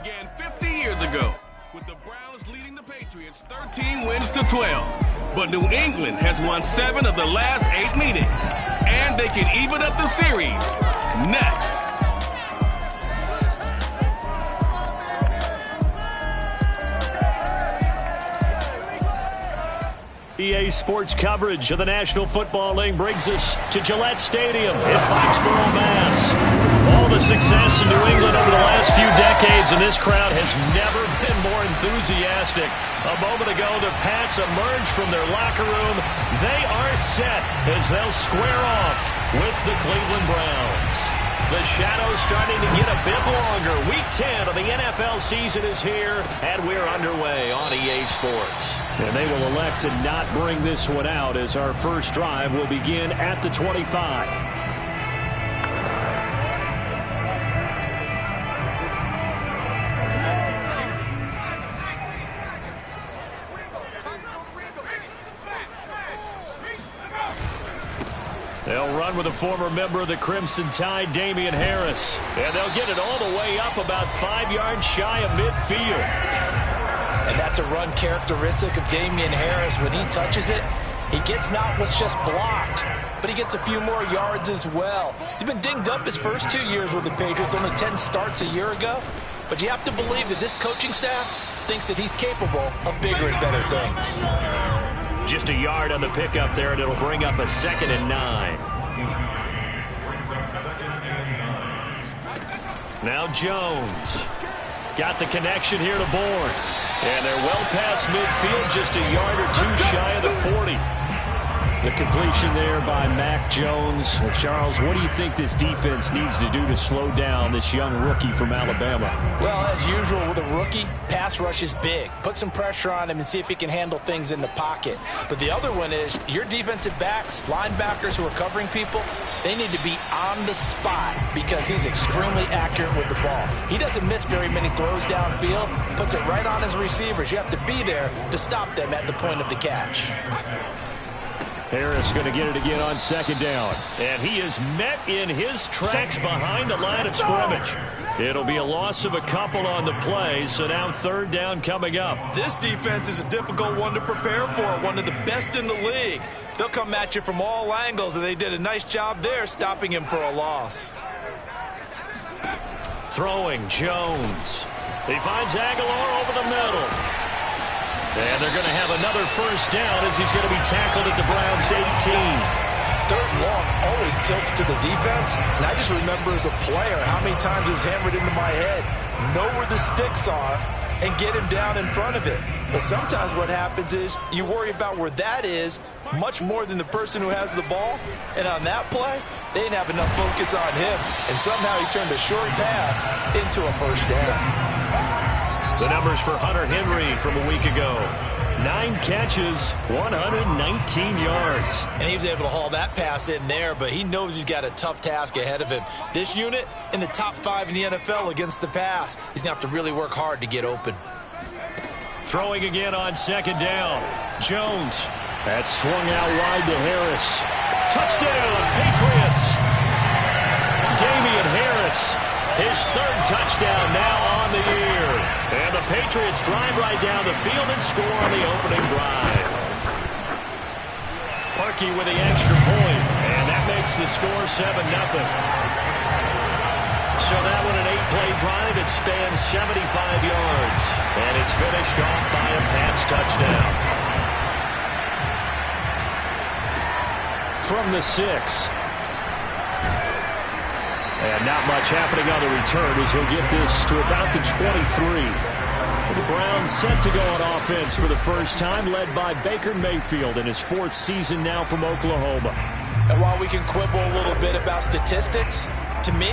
began 50 years ago, with the Browns leading the Patriots 13 wins to 12. But New England has won 7 of the last 8 meetings, and they can even up the series. Next. EA Sports coverage of the National Football League brings us to Gillette Stadium in Foxborough, Mass. All the success in New England over the last few decades, and this crowd has never been more enthusiastic. A moment ago, the Pats emerged from their locker room. They are set as they'll square off with the Cleveland Browns. The shadow's starting to get a bit longer. Week 10 of the NFL season is here, and we're underway on EA Sports. And they will elect to not bring this one out as our first drive will begin at the 25. They'll run with a former member of the Crimson Tide, Damian Harris. And they'll get it all the way up about 5 yards shy of midfield. And that's a run characteristic of Damian Harris. When he touches it, he gets not what's just blocked, but he gets a few more yards as well. He's been dinged up his first 2 years with the Patriots, only 10 starts a year ago. But you have to believe that this coaching staff thinks that he's capable of bigger and better things. Just a yard on the pickup there, and it'll bring up a 2nd and 9. Now Jones. Got the connection here to Bourne. And they're well past midfield, just a yard or 2 shy of the 40. The completion there by Mac Jones. Charles, what do you think this defense needs to do to slow down this young rookie from Alabama? Well, as usual with a rookie, pass rush is big. Put some pressure on him and see if he can handle things in the pocket. But the other one is your defensive backs, linebackers who are covering people, they need to be on the spot because he's extremely accurate with the ball. He doesn't miss very many throws downfield, puts it right on his receivers. You have to be there to stop them at the point of the catch. Harris going to get it again on 2nd down. And he is met in his tracks behind the line of scrimmage. It'll be a loss of a couple on the play, so now 3rd down coming up. This defense is a difficult one to prepare for, one of the best in the league. They'll come at you from all angles, and they did a nice job there stopping him for a loss. Throwing Jones. He finds Aguilar over the middle. And they're going to have another 1st down as he's going to be tackled at the Browns' 18. 3rd and long always tilts to the defense. And I just remember as a player how many times it was hammered into my head. Know where the sticks are and get him down in front of it. But sometimes what happens is you worry about where that is much more than the person who has the ball. And on that play, they didn't have enough focus on him. And somehow he turned a short pass into a 1st down. The numbers for Hunter Henry from a week ago. 9 catches, 119 yards. And he was able to haul that pass in there, but he knows he's got a tough task ahead of him. This unit in the top 5 in the NFL against the pass. He's going to have to really work hard to get open. Throwing again on 2nd down. Jones. That swung out wide to Harris. Touchdown, Patriots. Damian Harris. His 3rd touchdown now on the year. And the Patriots drive right down the field and score on the opening drive. Parkey with the extra point, and that makes the score 7-0. So that one an 8-play drive. It spans 75 yards. And it's finished off by a Pats touchdown. From the 6. And not much happening on the return as he'll get this to about the 23. The Browns set to go on offense for the first time, led by Baker Mayfield in his 4th season now from Oklahoma. And while we can quibble a little bit about statistics, to me,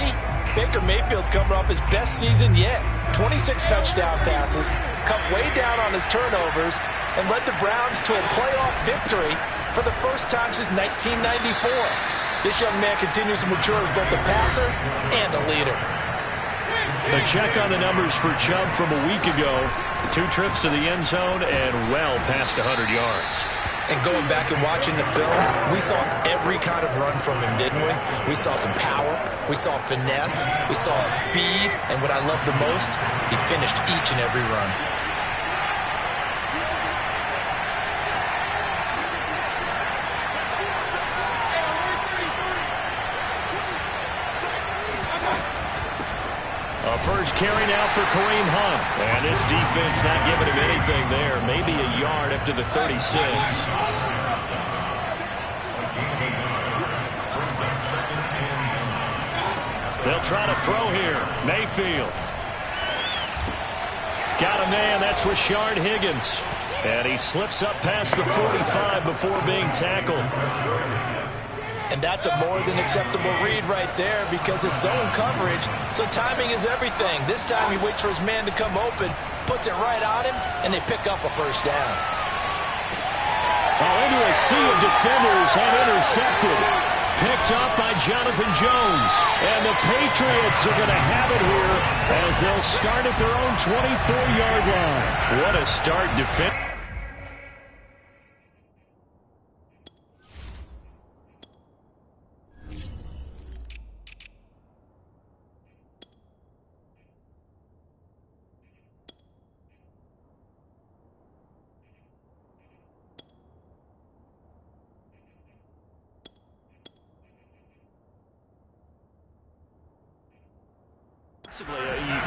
Baker Mayfield's coming off his best season yet. 26 touchdown passes, cut way down on his turnovers, and led the Browns to a playoff victory for the first time since 1994. This young man continues to mature as both a passer and a leader. A check on the numbers for Chubb from a week ago. 2 trips to the end zone and well past 100 yards. And going back and watching the film, we saw every kind of run from him, didn't we? We saw some power, we saw finesse, we saw speed, and what I love the most, he finished each and every run. A first carry now for Kareem Hunt. And this defense not giving him anything there. Maybe a yard up to the 36. They'll try to throw here. Mayfield. Got a man. That's Rashard Higgins. And he slips up past the 45 before being tackled. And that's a more than acceptable read right there because it's zone coverage, so timing is everything. This time he waits for his man to come open, puts it right on him, and they pick up a first down. Into a sea of defenders and intercepted. Picked up by Jonathan Jones. And the Patriots are going to have it here as they'll start at their own 24-yard line. What a start defense.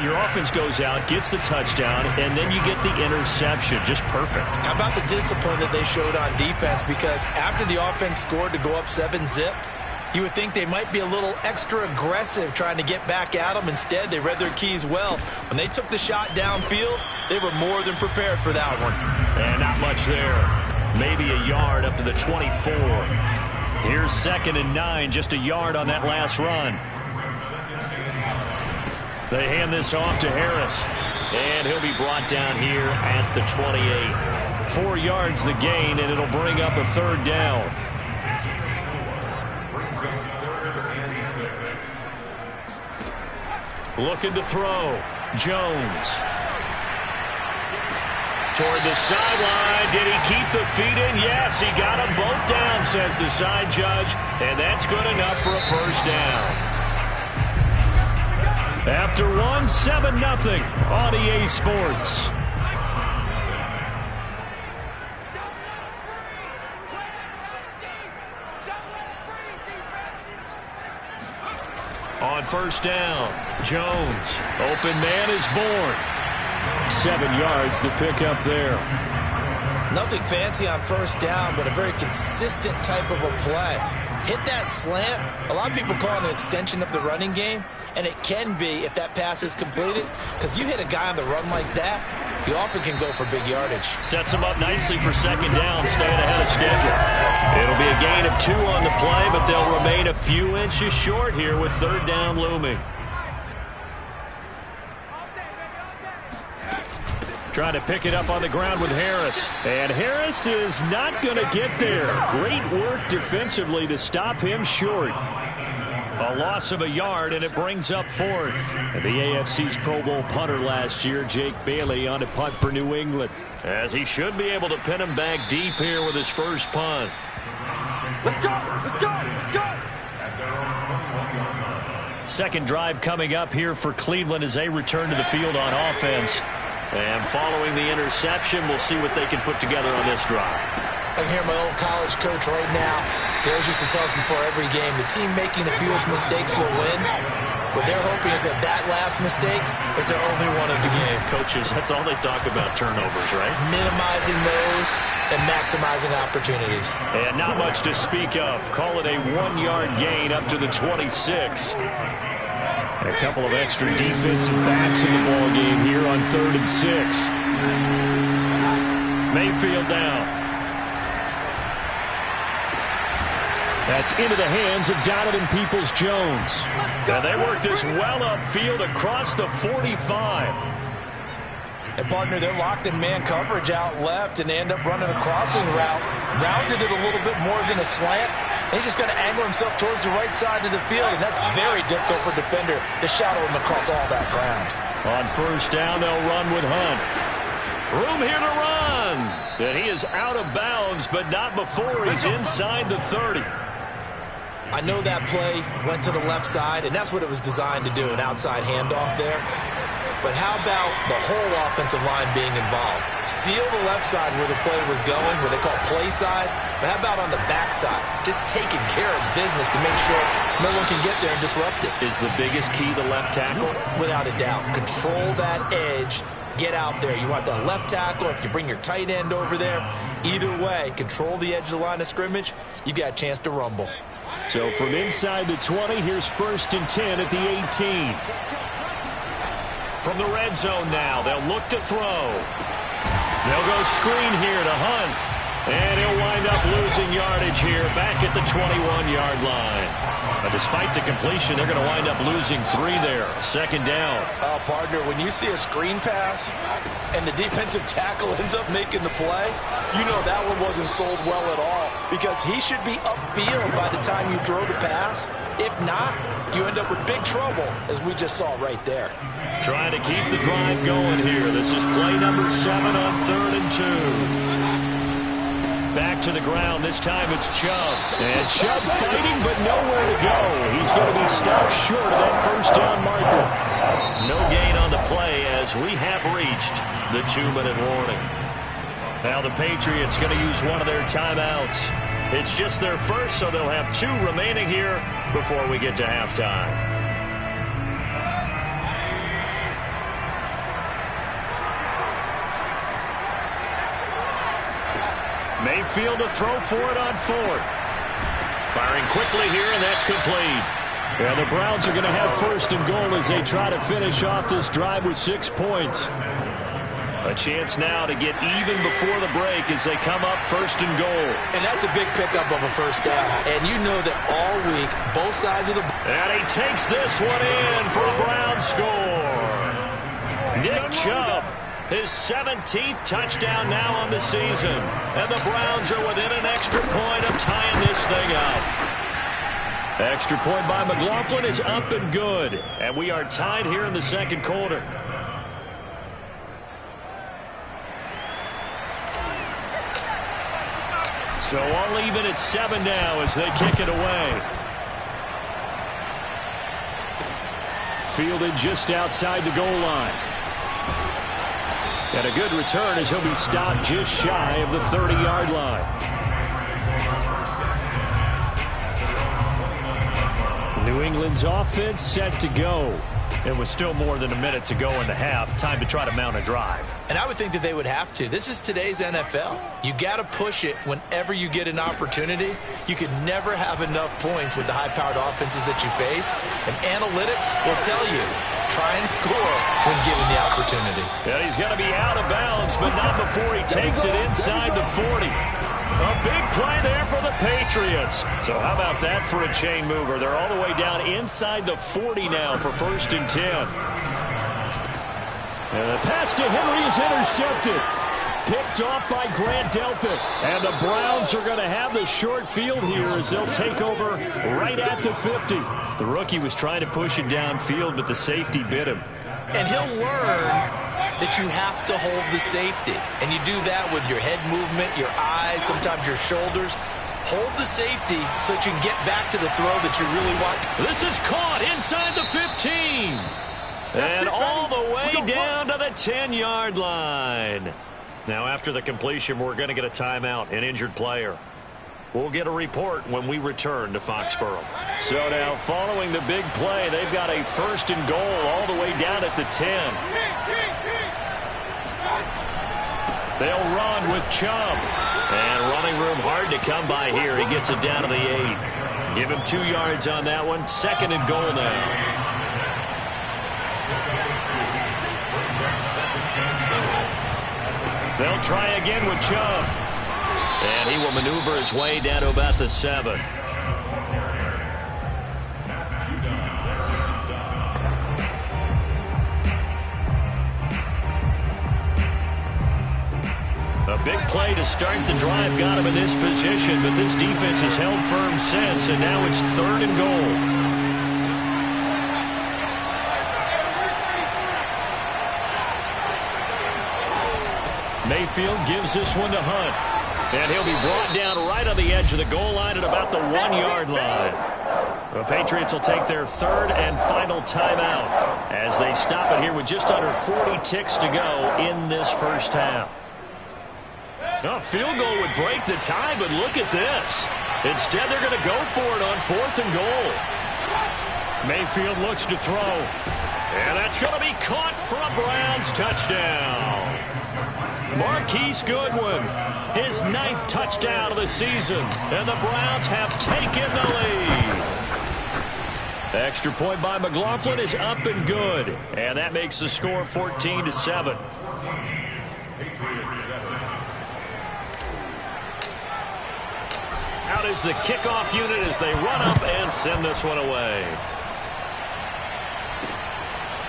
Your offense goes out, gets the touchdown, and then you get the interception. Just perfect. How about the discipline that they showed on defense? Because after the offense scored to go up 7-zip, you would think they might be a little extra aggressive trying to get back at them. Instead, they read their keys well. When they took the shot downfield, they were more than prepared for that one. And not much there. Maybe a yard up to the 24. Here's 2nd and 9, just a yard on that last run. They hand this off to Harris, and he'll be brought down here at the 28. 4 yards the gain, and it'll bring up a 3rd down. Looking to throw. Jones. Toward the sideline. Did he keep the feet in? Yes, he got them both down, says the side judge, and that's good enough for a first down. After one, 7-0 on EA Sports. On first down, Jones. Open man is born. 7 yards to pick up there. Nothing fancy on first down, but a very consistent type of a play. Hit that slant. A lot of people call it an extension of the running game, and it can be if that pass is completed, because you hit a guy on the run like that, he often can go for big yardage. Sets him up nicely for 2nd down, staying ahead of schedule. It'll be a gain of 2 on the play, but they'll remain a few inches short here with 3rd down looming. Trying to pick it up on the ground with Harris. And Harris is not going to get there. Great work defensively to stop him short. A loss of a yard, and it brings up 4th. And the AFC's Pro Bowl punter last year, Jake Bailey, on to punt for New England, as he should be able to pin him back deep here with his first punt. Let's go! Let's go! Let's go! Second drive coming up here for Cleveland as they return to the field on offense. And following the interception, we'll see what they can put together on this drive. I can hear my old college coach right now. He always used to tell us before every game, the team making the fewest mistakes will win. What they're hoping is that that last mistake is their only one of the game. Coaches, that's all they talk about, turnovers, right? Minimizing those and maximizing opportunities. And not much to speak of. Call it a 1-yard gain up to the 26. A couple of extra defensive backs in the ball game here on 3rd and 6. Mayfield down. That's into the hands of Donovan Peoples-Jones. And they work this well upfield across the 45. And, partner, they're locked in man coverage out left, and they end up running a crossing route. Rounded it a little bit more than a slant. He's just going to angle himself towards the right side of the field, and that's very difficult for a defender to shadow him across all that ground. On first down, they'll run with Hunt. Room here to run. And he is out of bounds, but not before he's inside the 30. I know that play went to the left side, and that's what it was designed to do, an outside handoff there. But how about the whole offensive line being involved? Seal the left side where the play was going, where they call play side. But how about on the back side? Just taking care of business to make sure no one can get there and disrupt it. Is the biggest key the left tackle? Without a doubt. Control that edge. Get out there. You want that left tackle, or if you bring your tight end over there. Either way, control the edge of the line of scrimmage. You got a chance to rumble. So from inside the 20, here's 1st and 10 at the 18. From the red zone now, they'll look to throw. They'll go screen here to Hunt. And he'll wind up losing yardage here back at the 21-yard line. But despite the completion, they're going to wind up losing 3 there. 2nd down. Partner, when you see a screen pass and the defensive tackle ends up making the play, you know that one wasn't sold well at all, because he should be upfield by the time you throw the pass. If not, you end up with big trouble, as we just saw right there. Trying to keep the drive going here. This is play number 7 on 3rd and 2. Back to the ground. This time it's Chubb. And Chubb fighting, but nowhere to go. He's going to be stopped short of that 1st down marker. No gain on the play as we have reached the 2-minute warning. Now the Patriots going to use one of their timeouts. It's just their first, so they'll have 2 remaining here before we get to halftime. Mayfield to throw for it on 4th. Firing quickly here, and that's complete. And the Browns are going to have 1st and goal as they try to finish off this drive with 6 points. A chance now to get even before the break as they come up 1st and goal. And that's a big pickup of a 1st down. And you know that all week, both sides of the... And he takes this one in for a Brown score. Nick Chubb. His 17th touchdown now on the season. And the Browns are within an extra point of tying this thing up. Extra point by McLaughlin is up and good. And we are tied here in the 2nd quarter. So all even at 7 now as they kick it away. Fielded just outside the goal line. And a good return as he'll be stopped just shy of the 30-yard line. New England's offense set to go. And with still more than a minute to go in the half, time to try to mount a drive. And I would think that they would have to. This is today's NFL. You got to push it whenever you get an opportunity. You could never have enough points with the high-powered offenses that you face. And analytics will tell you, try and score when given the opportunity. Yeah, he's going to be out of bounds, but not before he takes it inside the 40. A big play there for the Patriots. So how about that for a chain mover? They're all the way down inside the 40 now for 1st and 10. And the pass to Henry is intercepted. Picked off by Grant Delpit. And the Browns are going to have the short field here as they'll take over right at the 50. The rookie was trying to push it downfield, but the safety bit him. And he'll learn that you have to hold the safety. And you do that with your head movement, your eyes, sometimes your shoulders. Hold the safety so that you can get back to the throw that you really want. This is caught inside the 15. And all the way down to the 10-yard line. Now after the completion, we're going to get a timeout, an injured player. We'll get a report when we return to Foxborough. So now, following the big play, they've got a 1st and goal all the way down at the 10. They'll run with Chubb. And running room hard to come by here. He gets it down to the 8. Give him 2 yards on that one. 2nd and goal now. They'll try again with Chubb. And he will maneuver his way down to about the 7. A big play to start the drive got him in this position, but this defense has held firm since, and now it's 3rd and goal. Mayfield gives this one to Hunt. And he'll be brought down right on the edge of the goal line at about the 1-yard line. The Patriots will take their third and final timeout as they stop it here with just under 40 ticks to go in this first half. A field goal would break the tie, but look at this. Instead, they're going to go for it on 4th and goal. Mayfield looks to throw. And that's going to be caught for a Browns touchdown. Marquise Goodwin, his 9th touchdown of the season. And the Browns have taken the lead. The extra point by McLaughlin is up and good. And that makes the score 14-7. Out is the kickoff unit as they run up and send this one away.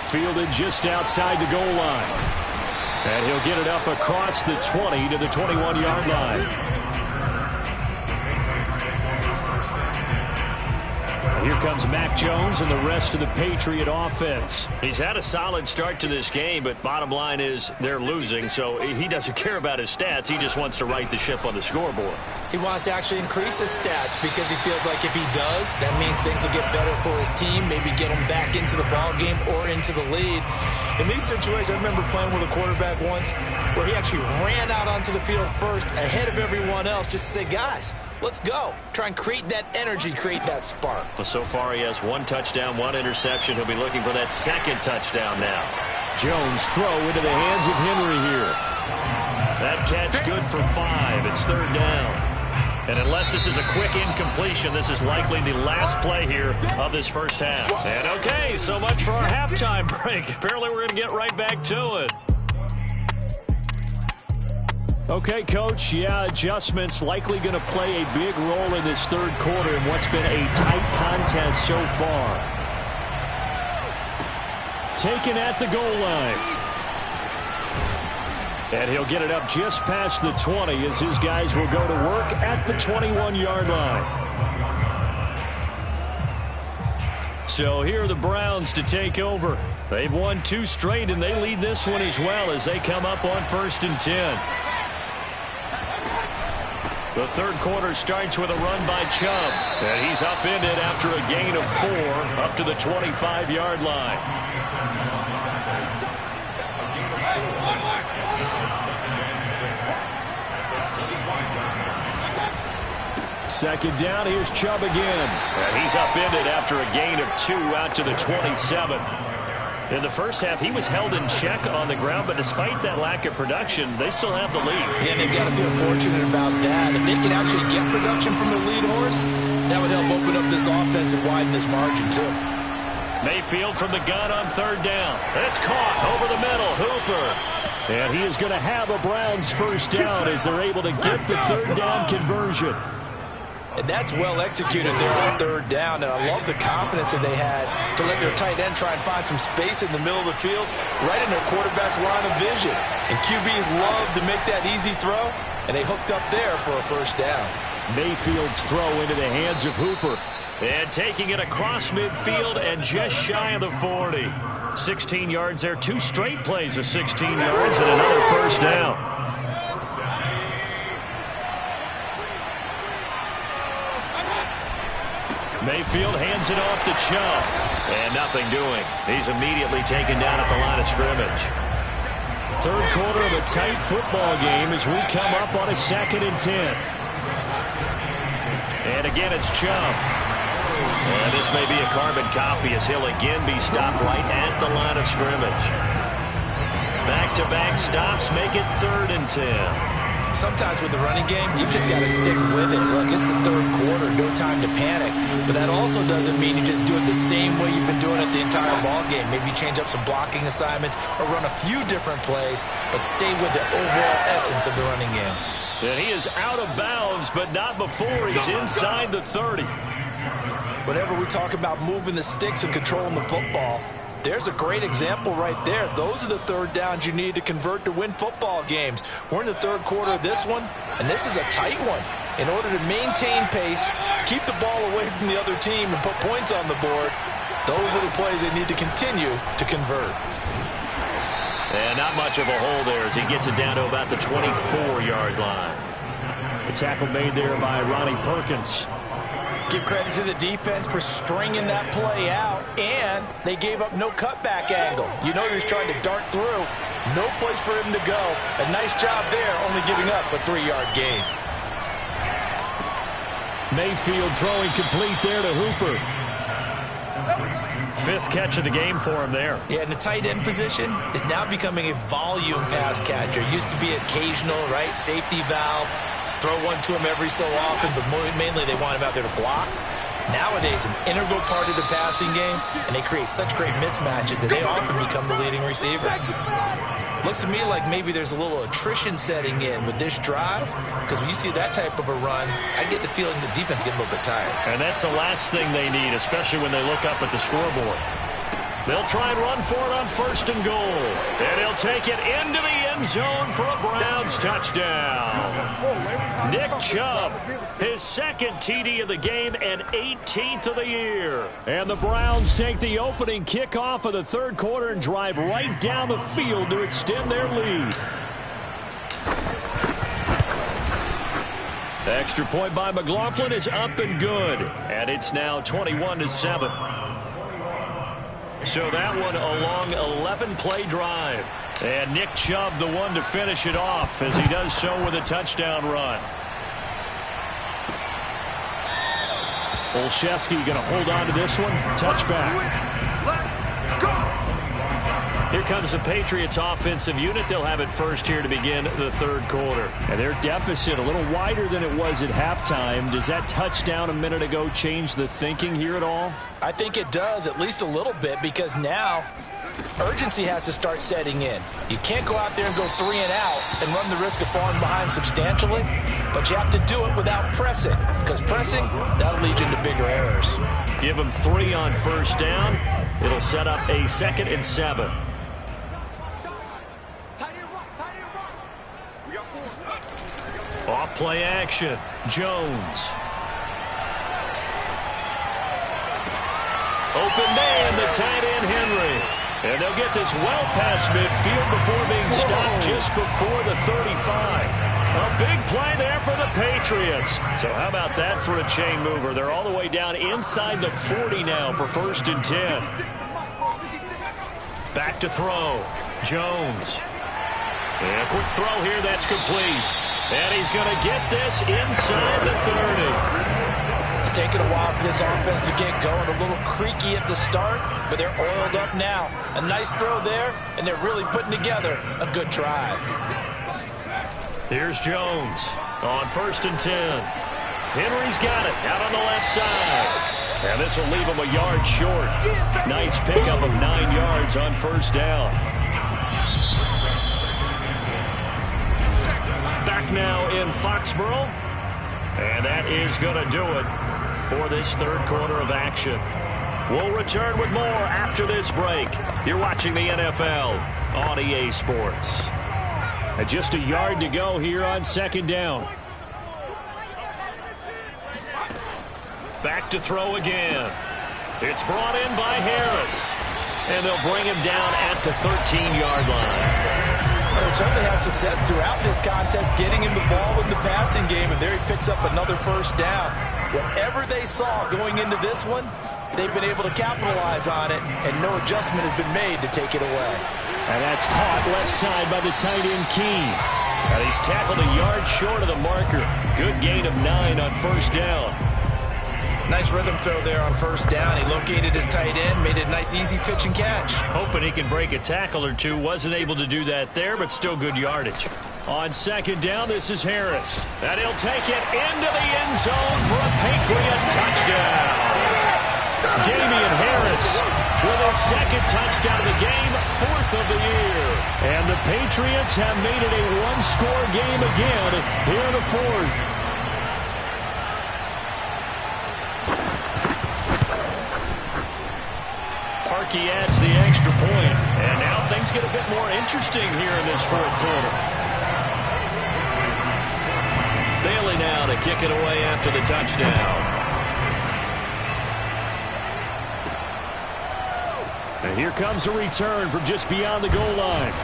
Fielded just outside the goal line. And he'll get it up across the 20 to the 21-yard line. Here comes Mac Jones and the rest of the Patriot offense. He's had a solid start to this game, but bottom line is they're losing, so he doesn't care about his stats. He just wants to right the ship on the scoreboard. He wants to actually increase his stats because he feels like if he does, that means things will get better for his team, maybe get him back into the ball game or into the lead. In these situations, I remember playing with a quarterback once where he actually ran out onto the field first ahead of everyone else just to say, guys, let's go. Try and create that energy, create that spark. Well, so far he has 1 touchdown, 1 interception. He'll be looking for that 2nd touchdown now. Jones throw into the hands of Henry here. That catch good for 5. It's 3rd down. And unless this is a quick incompletion, this is likely the last play here of this first half. And okay, so much for our halftime break. Apparently we're going to get right back to it. Okay, Coach, adjustments likely going to play a big role in this 3rd quarter in what's been a tight contest so far. Taken at the goal line. And he'll get it up just past the 20 as his guys will go to work at the 21-yard line. So here are the Browns to take over. They've won 2 straight, and they lead this one as well as they come up on 1st and 10. The 3rd quarter starts with a run by Chubb. And he's upended after a gain of 4 up to the 25-yard line. Second down, here's Chubb again. And he's upended after a gain of 2 out to the 27. In the first half, he was held in check on the ground, but despite that lack of production, they still have the lead. Yeah, and they've got to feel fortunate about that. If they can actually get production from their lead horse, that would help open up this offense and widen this margin, too. Mayfield from the gun on 3rd down. It's caught over the middle. Hooper. And he is going to have a Browns first down as they're able to get the 3rd down conversion. And that's well executed there on 3rd down. And I love the confidence that they had to let their tight end try and find some space in the middle of the field, right in their quarterback's line of vision. And QBs love to make that easy throw, and they hooked up there for a first down. Mayfield's throw into the hands of Hooper. And taking it across midfield and just shy of the 40. 16 yards there. 2 straight plays of 16 yards and another first down. Mayfield hands it off to Chubb. And nothing doing. He's immediately taken down at the line of scrimmage. 3rd quarter of a tight football game as we come up on a 2nd and 10. And again, it's Chubb. And this may be a carbon copy as he'll again be stopped right at the line of scrimmage. Back-to-back stops make it 3rd and 10. Sometimes with the running game, you've just got to stick with it. Look, it's the 3rd quarter, no time to panic. But that also doesn't mean you just do it the same way you've been doing it the entire ball game. Maybe change up some blocking assignments or run a few different plays, but stay with the overall essence of the running game. And he is out of bounds, but not before he's inside the 30. Whenever we talk about moving the sticks and controlling the football, there's a great example right there. Those are the 3rd downs you need to convert to win football games. We're in the 3rd quarter of this one, and this is a tight one. In order to maintain pace, keep the ball away from the other team, and put points on the board, those are the plays they need to continue to convert. And not much of a hole there as he gets it down to about the 24-yard line. The tackle made there by Ronnie Perkins. Give credit to the defense for stringing that play out, and they gave up no cutback angle. You know he was trying to dart through. No place for him to go. A nice job there, only giving up a 3-yard gain. Mayfield throwing complete there to Hooper. 5th catch of the game for him there. Yeah, and the tight end position is now becoming a volume pass catcher. Used to be occasional, right? Safety valve. Throw one to him every so often, but mainly they want him out there to block. Nowadays, an integral part of the passing game, and they create such great mismatches that they often become the leading receiver. Looks to me like maybe there's a little attrition setting in with this drive, because when you see that type of a run, I get the feeling the defense getting a little bit tired. And that's the last thing they need, especially when they look up at the scoreboard. They'll try and run for it on 1st and goal. And he'll take it into the end zone for a Browns touchdown. Nick Chubb, his 2nd TD of the game and 18th of the year. And the Browns take the opening kickoff of the 3rd quarter and drive right down the field to extend their lead. The extra point by McLaughlin is up and good. And it's now 21-7. So that one a long 11-play drive. And Nick Chubb the one to finish it off as he does so with a touchdown run. Olszewski going to hold on to this one. Touchback. Here comes the Patriots offensive unit. They'll have it first here to begin the 3rd quarter. And their deficit a little wider than it was at halftime. Does that touchdown a minute ago change the thinking here at all? I think it does, at least a little bit, because now urgency has to start setting in. You can't go out there and go 3 and out and run the risk of falling behind substantially, but you have to do it without pressing, because pressing, that'll lead you into bigger errors. Give them 3 on 1st down. It'll set up a 2nd and 7. Off play action. Jones. Open man, the tight end Henry. And they'll get this well past midfield before being stopped just before the 35. A big play there for the Patriots. So how about that for a chain mover? They're all the way down inside the 40 now for 1st and 10. Back to throw. Jones. And a quick throw here that's complete. And he's going to get this inside the 30. It's taken a while for this offense to get going. A little creaky at the start, but they're oiled up now. A nice throw there, and they're really putting together a good drive. Here's Jones on 1st and 10. Henry's got it out on the left side. And this will leave him a yard short. Nice pickup of 9 yards on 1st down. Back now in Foxborough. And that is going to do it for this 3rd quarter of action. We'll return with more after this break. You're watching the NFL on EA Sports. And just a yard to go here on 2nd down. Back to throw again. It's brought in by Harris. And they'll bring him down at the 13-yard line. They certainly had success throughout this contest getting him the ball in the passing game, and there he picks up another 1st down. Whatever they saw going into this one, they've been able to capitalize on it, and no adjustment has been made to take it away. And that's caught left side by the tight end Keene. And he's tackled a yard short of the marker. Good gain of 9 on 1st down. Nice rhythm throw there on 1st down. He located his tight end, made it a nice easy pitch and catch. Hoping he can break a tackle or two. Wasn't able to do that there, but still good yardage. On 2nd down, this is Harris. And he'll take it into the end zone for a Patriot touchdown. Damian Harris with his 2nd touchdown of the game, 4th of the year. And the Patriots have made it a one-score game again here in the 4th. He adds the extra point, and now things get a bit more interesting here in this 4th quarter. Bailey now to kick it away after the touchdown. And here comes a return from just beyond the goal line.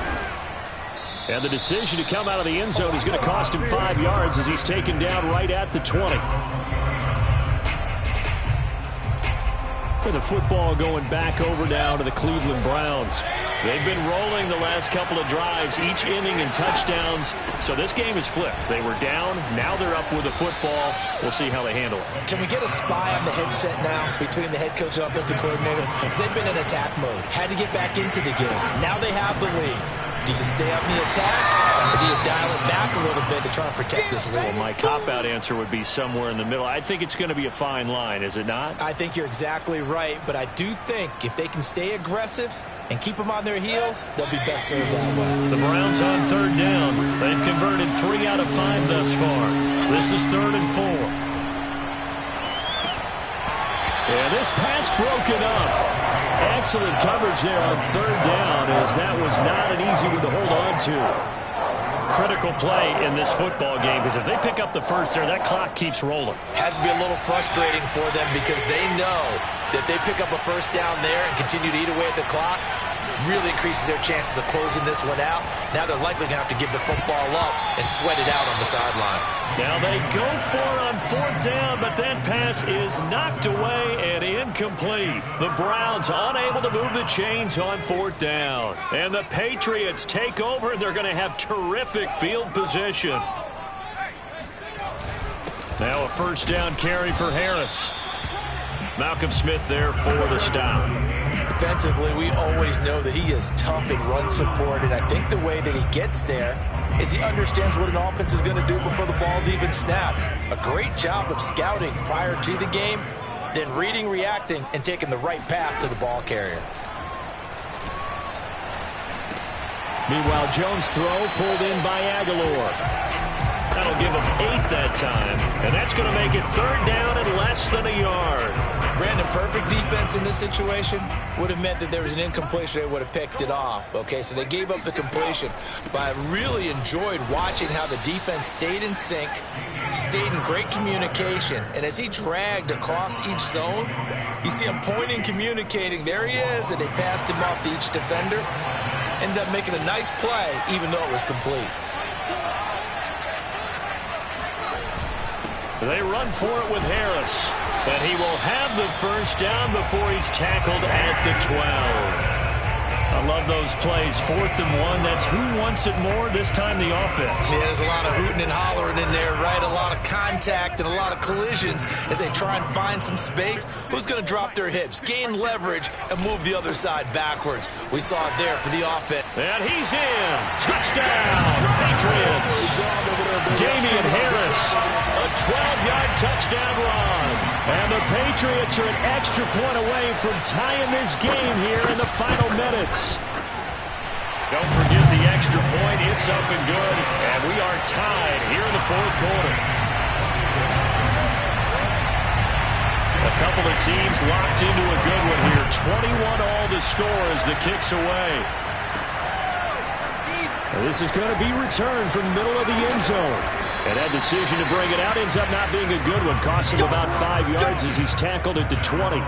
And the decision to come out of the end zone is going to cost him 5 yards as he's taken down right at the 20. With the football going back over now to the Cleveland Browns. They've been rolling the last couple of drives, each inning in touchdowns. So this game is flipped. They were down. Now they're up with the football. We'll see how they handle it. Can we get a spy on the headset now between the head coach and offensive coordinator? Because they've been in attack mode. Had to get back into the game. Now they have the lead. Do you stay on the attack, or do you dial it back a little bit to try and protect this lead? Well, my cop-out answer would be somewhere in the middle. I think it's going to be a fine line, is it not? I think you're exactly right, but I do think if they can stay aggressive and keep them on their heels, they'll be best served that way. The Browns on third down. They've converted 3 out of 5 thus far. This is 3rd and 4. And this pass broken up. Excellent coverage there on third down, as that was not an easy one to hold on to. Critical play in this football game, because if they pick up the first there, that clock keeps rolling. Has to be a little frustrating for them because they know that they pick up a first down there and continue to eat away at the clock, really increases their chances of closing this one out. Now they're likely going to have to give the football up and sweat it out on the sideline. Now they go for it on 4th down, but that pass is knocked away and incomplete. The Browns unable to move the chains on 4th down. And the Patriots take over, and they're going to have terrific field position. Now a first down carry for Harris. Malcolm Smith there for the stop. Defensively, we always know that he is tough in run support, and I think the way that he gets there is he understands what an offense is going to do before the ball's even snapped. A great job of scouting prior to the game, then reading, reacting, and taking the right path to the ball carrier. Meanwhile, Jones' throw pulled in by Aguilar. That'll give him 8 that time, and that's going to make it 3rd down and less than a yard. Brandon, perfect defense in this situation would have meant that there was an incompletion. They would have picked it off. Okay, so they gave up the completion, but I really enjoyed watching how the defense stayed in sync, stayed in great communication, and as he dragged across each zone, you see him pointing, communicating. There he is, and they passed him off to each defender. Ended up making a nice play, even though it was complete. They run for it with Harris, but he will have the first down before he's tackled at the 12. I love those plays. 4th and 1. That's who wants it more, this time the offense. Yeah, there's a lot of hooting and hollering in there, right? A lot of contact and a lot of collisions as they try and find some space. Who's going to drop their hips, gain leverage, and move the other side backwards? We saw it there for the offense. And he's in. Touchdown, Patriots. Damian Harris, a 12-yard touchdown run. And the Patriots are an extra point away from tying this game here in the final minutes. Don't forget the extra point. It's up and good. And we are tied here in the 4th quarter. A couple of teams locked into a good one here. 21 all the score as the kick's away. And this is going to be returned from the middle of the end zone. And that decision to bring it out ends up not being a good one. Costs him about 5 yards as he's tackled at the 20.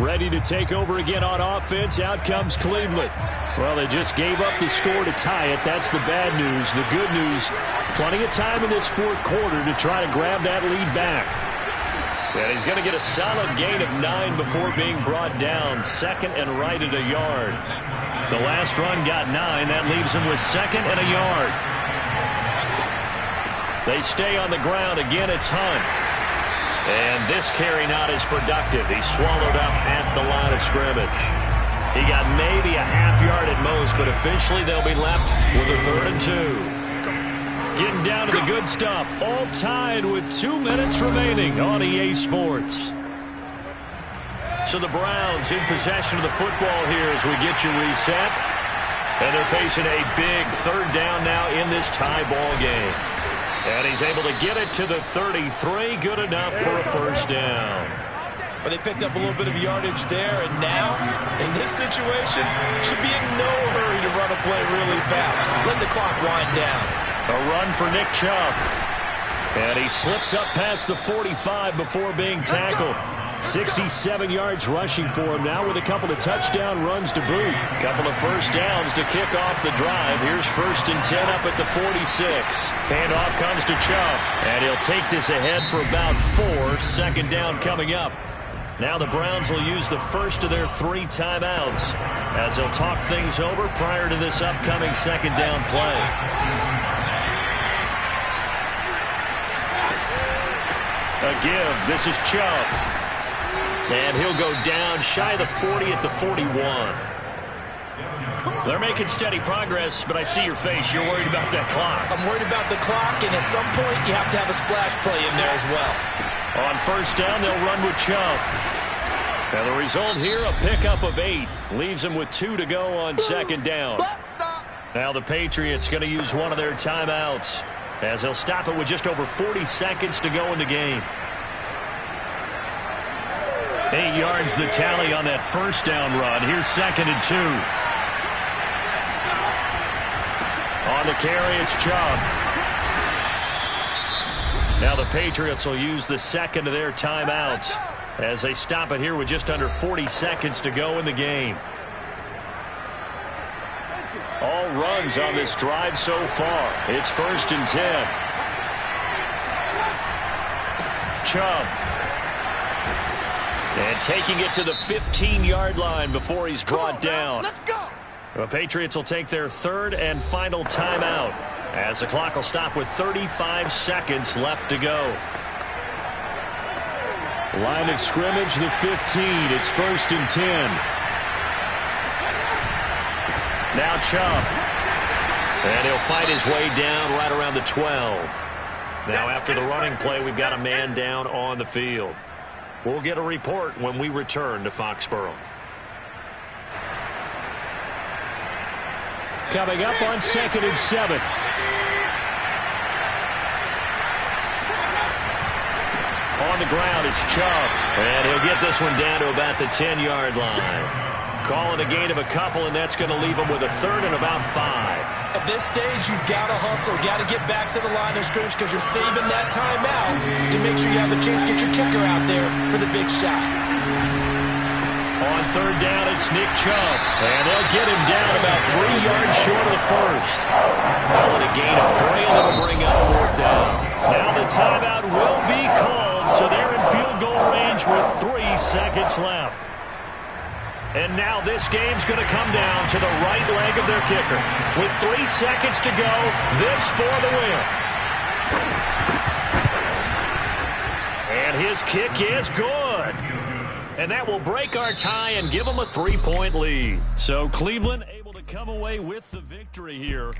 Ready to take over again on offense. Out comes Cleveland. Well, they just gave up the score to tie it. That's the bad news. The good news, plenty of time in this 4th quarter to try to grab that lead back. And he's going to get a solid gain of 9 before being brought down. 2nd and right at a yard. The last run got 9. That leaves him with 2nd and a yard. They stay on the ground. Again, it's Hunt. And this carry not as productive. He's swallowed up at the line of scrimmage. He got maybe a half yard at most, but officially they'll be left with a 3rd and 2. Getting down to the good stuff. All tied with 2 minutes remaining on EA Sports. So the Browns in possession of the football here as we get you reset. And they're facing a big 3rd down now in this tie ball game. And he's able to get it to the 33. Good enough for a first down. But they picked up a little bit of yardage there, and now, in this situation, should be in no hurry to run a play really fast. Let the clock wind down. A run for Nick Chubb. And he slips up past the 45 before being tackled. 67 yards rushing for him now with a couple of touchdown runs to boot. Couple of first downs to kick off the drive. Here's 1st and 10 up at the 46. Handoff comes to Chubb, and he'll take this ahead for about 4. 2nd down coming up. Now the Browns will use the first of their 3 timeouts as they'll talk things over prior to this upcoming 2nd down play. A give. This is Chubb. And he'll go down shy of the 40 at the 41. They're making steady progress, but I see your face. You're worried about that clock. I'm worried about the clock, and at some point you have to have a splash play in there as well. On 1st down, they'll run with Chubb. And the result here, a pickup of 8. Leaves them with 2 to go on 2nd down. Now the Patriots going to use one of their timeouts as they'll stop it with just over 40 seconds to go in the game. 8 yards the tally on that 1st down run. Here's 2nd and 2. On the carry, it's Chubb. Now the Patriots will use the 2nd of their timeouts as they stop it here with just under 40 seconds to go in the game. All runs on this drive so far. It's 1st and 10. Chubb. And taking it to the 15-yard line before he's brought down. Let's go. The Patriots will take their 3rd and final timeout as the clock will stop with 35 seconds left to go. Line of scrimmage, the 15. It's 1st and 10. Now Chubb. And he'll fight his way down right around the 12. Now after the running play, we've got a man down on the field. We'll get a report when we return to Foxborough. Coming up on 2nd and 7. On the ground, it's Chubb. And he'll get this one down to about the 10-yard line. Calling a gain of a couple, and that's going to leave him with a 3rd and about 5. At this stage, you've got to hustle, got to get back to the line of scrimmage because you're saving that timeout to make sure you have a chance to get your kicker out there for the big shot. On 3rd down, it's Nick Chubb. And they'll get him down about 3 yards short of the 1st. Calling a gain of 3, and it'll bring up 4th down. Now the timeout will be called, so they're in field goal range with 3 seconds left. And now this game's going to come down to the right leg of their kicker. With 3 seconds to go, this for the win. And his kick is good. And that will break our tie and give them a 3-point lead. So Cleveland able to come away with the victory here.